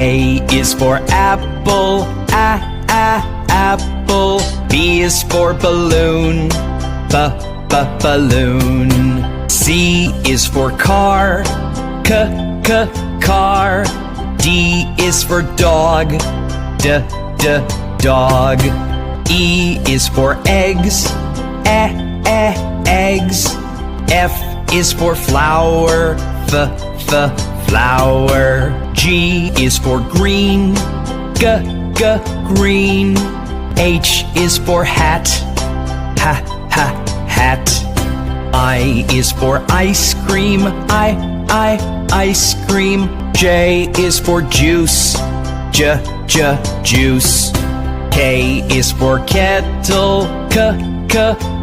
A is for apple, apple. B is for balloon, balloon. C is for car, car. D is for dog, dog. E is for eggs, eggs. F is for flower, flower. G is for green, green. H is for hat, hat. I is for ice cream, ice cream. J is for juice, juice. K is for kettle,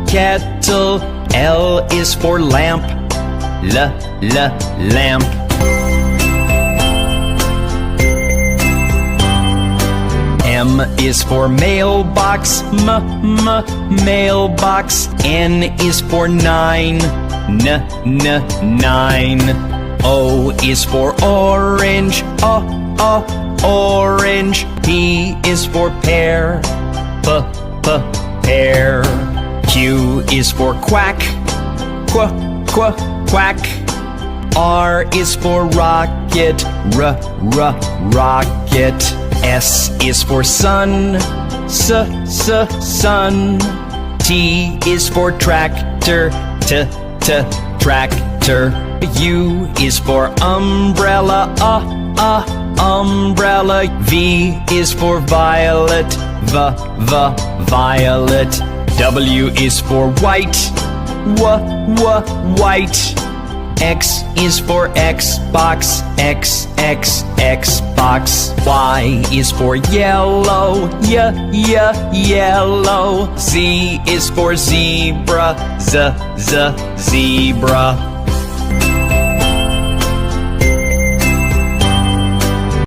kettle. L is for lamp, lamp. M is for mailbox, mailbox. N is for nine, nine. O is for orange, orange. P is for pear, pear. Q is for quack, quack. R is for rocket, rocket. S is for sun, sun. T is for tractor, tractor. U is for umbrella, umbrella. V is for violet, violet. W is for white, white. X is for Xbox, Xbox. Y is for yellow, yellow. Z is for zebra, zebra.